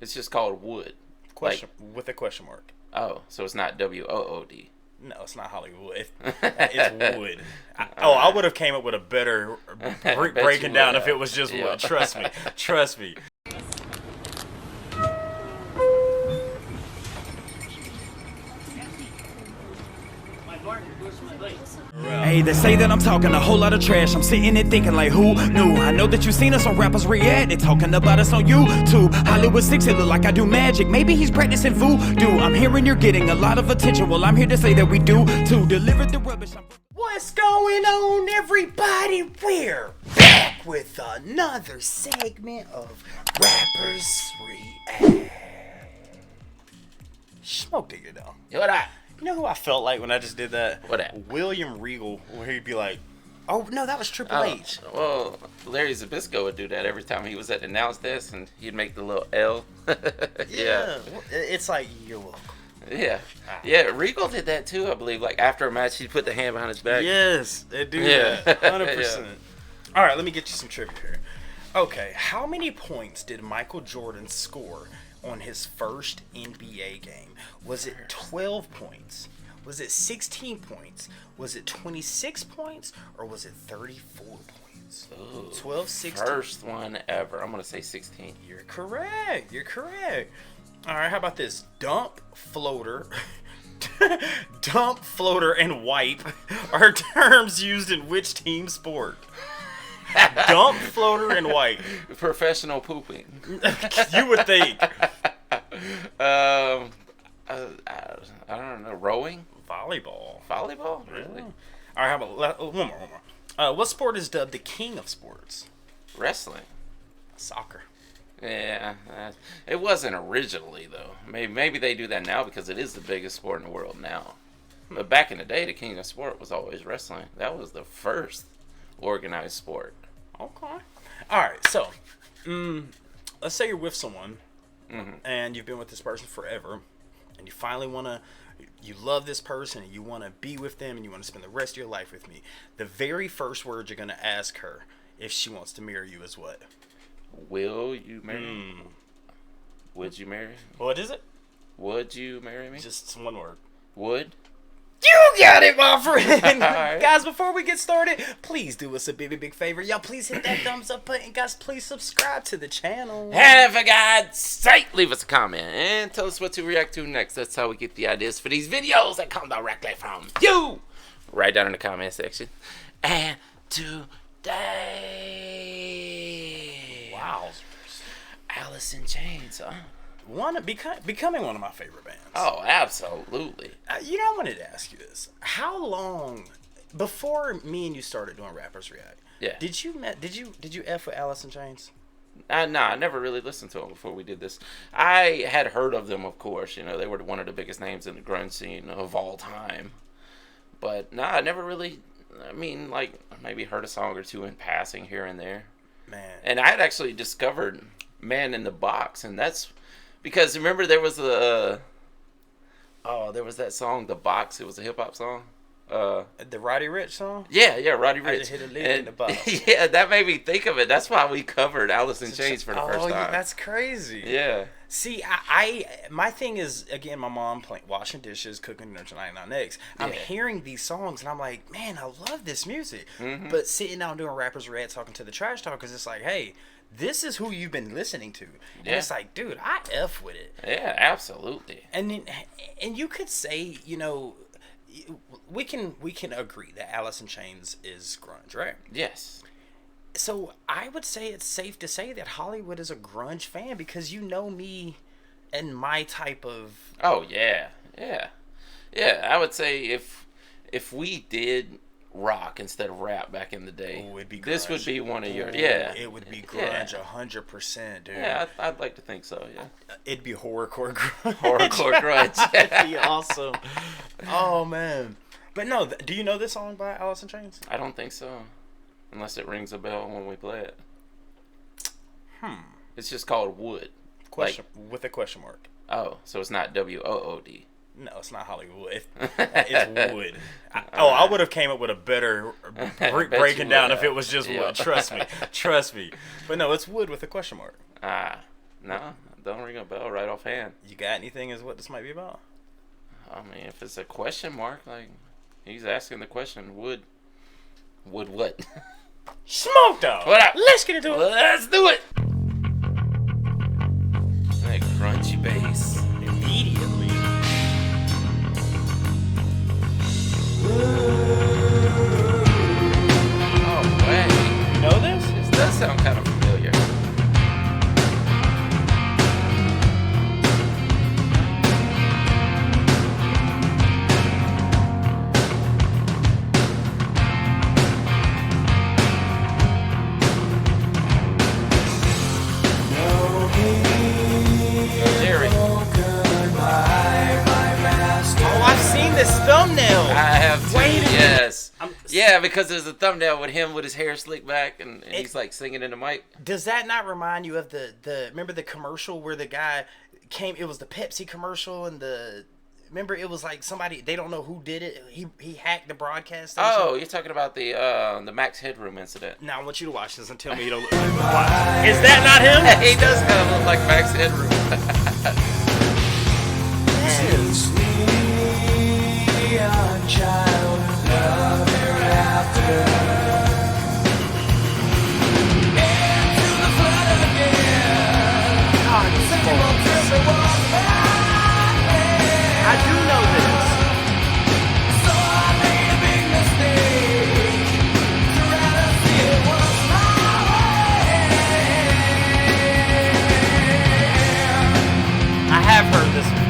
It's just called wood. Question with a question mark. Oh, so it's not WOOD. No, it's not Hollywood. It's wood. I would have came up with a better breaking down if it was just wood. Trust me. Trust me. Hey, they say that I'm talking a whole lot of trash. I'm sitting there thinking like, who knew? I know that you seen us on Rappers React. They talking about us on YouTube. Hollywood 6, it look like I do magic. Maybe he's practicing voodoo. I'm hearing you're getting a lot of attention. Well, I'm here to say that we do to deliver the rubbish. What's going on, everybody? We're back with another segment of Rappers React. Smoke digger though. Yo, what I? You know who I felt like when I just did that? What that? William Regal, where he'd be like, "Oh no, that was Triple H." Well, Larry Zbyszko would do that every time he was at the announce desk, and he'd make the little L. Yeah. It's like, you're welcome. Yeah. Yeah, Regal did that too, I believe. Like after a match, he'd put the hand behind his back. Yes, they do that. 100%. All right, let me get you some trivia here. Okay, how many points did Michael Jordan score on his first NBA game? Was it 12 points? Was it 16 points? Was it 26 points? Or was it 34 points? Ooh, 12, 16. First one ever. I'm going to say 16. You're correct. You're correct. All right, how about this? Dump, floater, and wipe are terms used in which team sport? Dump, floater, and wipe. Professional pooping. You would think. I don't know. Rowing? Volleyball. Volleyball? Really? All right, how about one more. What sport is dubbed the king of sports? Wrestling. Soccer. Yeah, it wasn't originally though. Maybe they do that now because it is the biggest sport in the world now. But back in the day, the king of sport was always wrestling. That was the first organized sport. Okay. All right. So, let's say you're with someone, and you've been with this person forever, and you finally you love this person, and you want to be with them, and you want to spend the rest of your life with me. The very first word you're going to ask her if she wants to marry you is what? Will you marry me? Would you marry me? What is it? Would you marry me? Just one word. Would? You got it, my friend. Right. Guys, before we get started, please do us a big favor. Y'all, please hit that thumbs up button. Guys, please subscribe to the channel. And for God's sake, leave us a comment and tell us what to react to next. That's how we get the ideas for these videos that come directly from you. Right down in the comment section. And today... Wow. Alice in Chains, huh? Becoming one of my favorite bands. Oh, absolutely. You know, I wanted to ask you this. How long before me and you started doing Rappers React? Yeah. Did you F with Alice in Chains? Nah, I never really listened to them before we did this. I had heard of them, of course. You know, they were one of the biggest names in the grunge scene of all time. But nah, I never really. I mean, like maybe heard a song or two in passing here and there. Man. And I had actually discovered Man in the Box, and that's because remember there was there was that song, The Box. It was a hip hop song. The Roddy Ricch song? Yeah, Roddy Ricch. I just hit a lick in the box. Yeah, that made me think of it. That's why we covered Alice in Chains for the first time. Yeah, that's crazy. Yeah. See, my thing is, again, my mom washing dishes, cooking dinner tonight, not next. I'm hearing these songs, and I'm like, man, I love this music. Mm-hmm. But sitting down doing Rappers React, talking to the trash talkers, it's like, hey, this is who you've been listening to. And it's like, dude, I F with it. Yeah, absolutely. And you could say, you know, we can agree that Alice in Chains is grunge, right? Yes. So I would say it's safe to say that Hollywood is a grunge fan because you know me and my type of... Oh, yeah. Yeah, I would say if we did rock instead of rap back in the day, it'd be grunge. This would be one of your... Yeah. It would be grunge 100%, dude. Yeah, I'd like to think so, yeah. It'd be horrorcore grunge. Horrorcore grunge. That'd be awesome. Oh, man. But no, do you know this song by Alice in Chains? I don't think so. Unless it rings a bell when we play it. It's just called Wood. With a question mark. Oh, so it's not WOOD. No, it's not Hollywood. It's wood. I would have came up with a better breaking down if it was just wood. Trust me. But no, it's wood with a question mark. No. don't ring a bell right offhand. You got anything as what this might be about? I mean, if it's a question mark, like he's asking the question, would what? Smoke dog. What up? Let's get into it. Let's do it. That crunchy bass. Immediately. Oh way. You know this? This does sound kind of familiar. Jerry. Oh, I've seen this thumbnail. I have too. Wait a minute. Yes. Yeah, because there's a thumbnail with him with his hair slicked back and he's like singing in the mic. Does that not remind you of the remember the commercial where the guy came? It was the Pepsi commercial and remember it was like somebody, they don't know who did it. He hacked the broadcast station. Oh, you're talking about the Max Headroom incident. Now I want you to watch this and tell me you don't. Is that not him? He does kind of look like Max Headroom. I do know this. I have heard this before.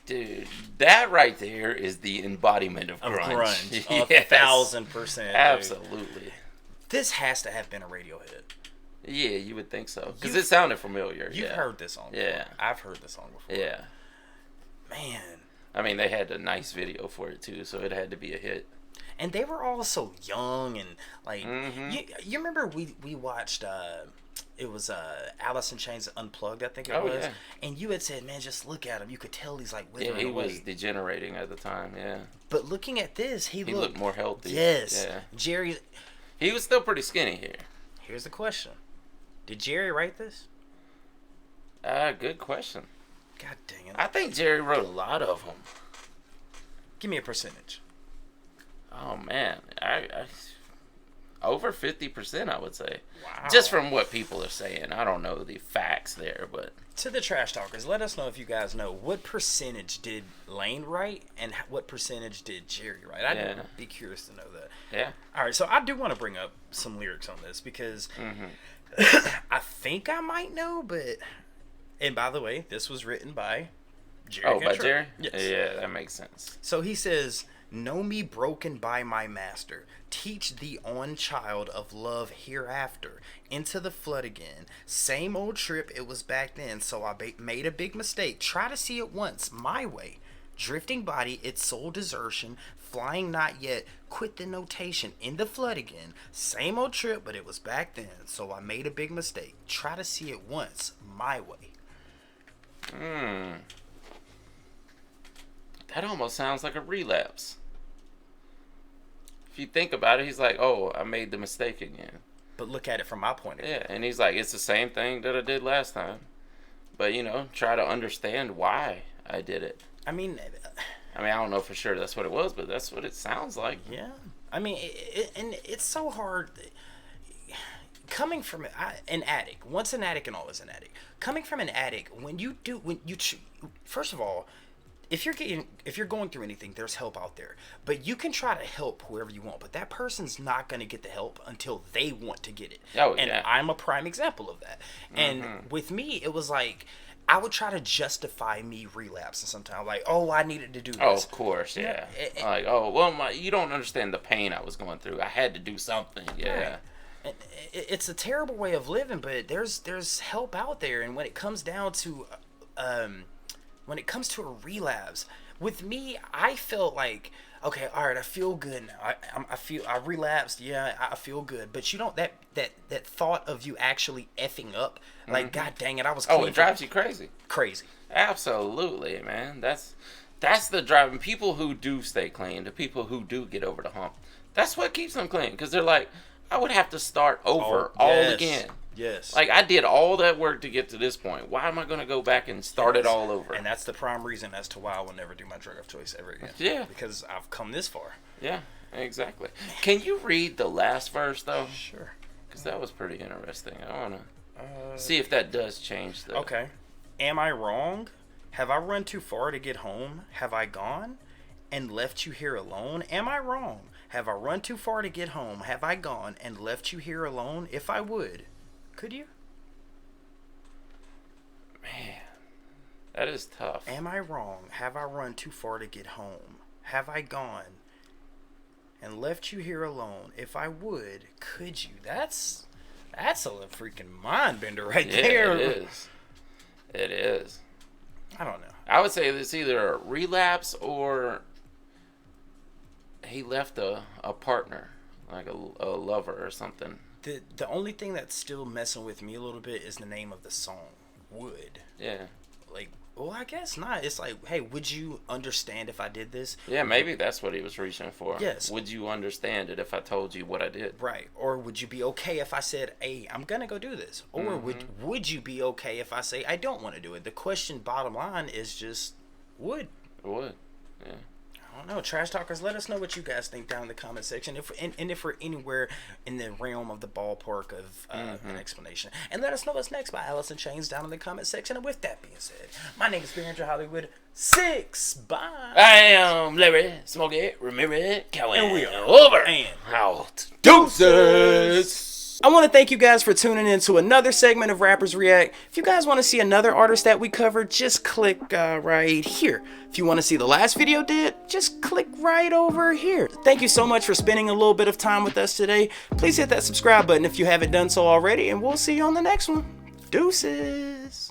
Dude, that right there is the embodiment of grunge. Yes. 1,000%. Absolutely. This has to have been a radio hit. Yeah, you would think so. Because it sounded familiar. You've heard this song before. Yeah. I've heard this song before. Yeah. Man. I mean, they had a nice video for it, too, so it had to be a hit. And they were all so young and, like, you remember we watched, it was Alice in Chains Unplugged, I think it was. Yeah. And you had said, man, just look at him. You could tell he's, like, withering Yeah, he away. was degenerating at the time, yeah. But looking at this, he looked more healthy. Yes. Yeah. Jerry. He was still pretty skinny here. Here's the question. Did Jerry write this? Good question. God dang it. I think Jerry wrote a lot of them. Give me a percentage. Oh man, over 50%, I would say. Wow. Just from what people are saying. I don't know the facts there, but To the trash talkers, let us know if you guys know what percentage did Lane write and what percentage did Jerry write. I'd be curious to know that. yeah. All right, so I do want to bring up some lyrics on this because I think I might know, but... And by the way, this was written by Jerry. Oh, by Jerry? Yes. Yeah, that makes sense. So he says, "Know me broken by my master. Teach thee on child of love hereafter. Into the flood again. Same old trip, it was back then. So I made a big mistake. Try to see it once, my way. Drifting body, its soul desertion. Flying not yet. Quit the notation. In the flood again. Same old trip, but it was back then. So I made a big mistake. Try to see it once, my way." That almost sounds like a relapse. If you think about it, he's like, oh, I made the mistake again. But look at it from my point of view. Yeah, and he's like, it's the same thing that I did last time. But, try to understand why I did it. I mean, I don't know for sure that's what it was, but that's what it sounds like. yeah. I mean, and it's so hard. Coming from an addict, once an addict and always an addict. Coming from an addict, first of all, if you're going through anything, there's help out there. But you can try to help whoever you want, but that person's not going to get the help until they want to get it. Oh, and yeah. I'm a prime example of that. And with me, it was like I would try to justify me relapsing sometimes. Like, oh, I needed to do this. Oh, of course, yeah. Like, oh, well, you don't understand the pain I was going through. I had to do something, yeah. Right. It's a terrible way of living, but there's help out there. And when it comes down to a relapse, with me, I felt like, okay, all right, I feel good now. I relapsed, yeah, I feel good. But that thought of you actually effing up, like, God dang it, I was clean. Oh, it drives you crazy. Crazy. Absolutely, man. That's the driving. People who do stay clean, the people who do get over the hump, that's what keeps them clean. Because they're like, I would have to start over all again. Yes. Like, I did all that work to get to this point. Why am I going to go back and start it all over? And that's the prime reason as to why I will never do my drug of choice ever again. Yeah. Because I've come this far. Yeah, exactly. Can you read the last verse, though? Sure. Because that was pretty interesting. I want to see if that does change, though. Okay. Am I wrong? Have I run too far to get home? Have I gone and left you here alone? Am I wrong? Have I run too far to get home? Have I gone and left you here alone? If I would, could you? Man, that is tough. Am I wrong? Have I run too far to get home? Have I gone and left you here alone? If I would, could you? That's a freaking mind bender right there. It is. It is. I don't know. I would say it's either a relapse or he left a partner, like a lover or something. The only thing that's still messing with me a little bit is the name of the song, Would. Yeah. Like, well, I guess not. It's like, hey, would you understand if I did this? Yeah, maybe that's what he was reaching for. Yes. Would you understand it if I told you what I did? Right. Or would you be okay if I said, hey, I'm going to go do this? Or would you be okay if I say, I don't want to do it? The question, bottom line, is just, would. Would. Yeah. I don't know. Trash talkers, let us know what you guys think down in the comment section. If we're anywhere in the realm of the ballpark of an explanation. And let us know what's next by Alice in Chains down in the comment section. And with that being said, my name is Andrew Hollywood. 6. Bye. I am Larry Smokey Ramirez Cowan. And we are over and out. Deuces. I want to thank you guys for tuning in to another segment of Rappers React. If you guys want to see another artist that we covered, just click right here. If you want to see the last video did, just click right over here. Thank you so much for spending a little bit of time with us today. Please hit that subscribe button if you haven't done so already, and we'll see you on the next one. Deuces.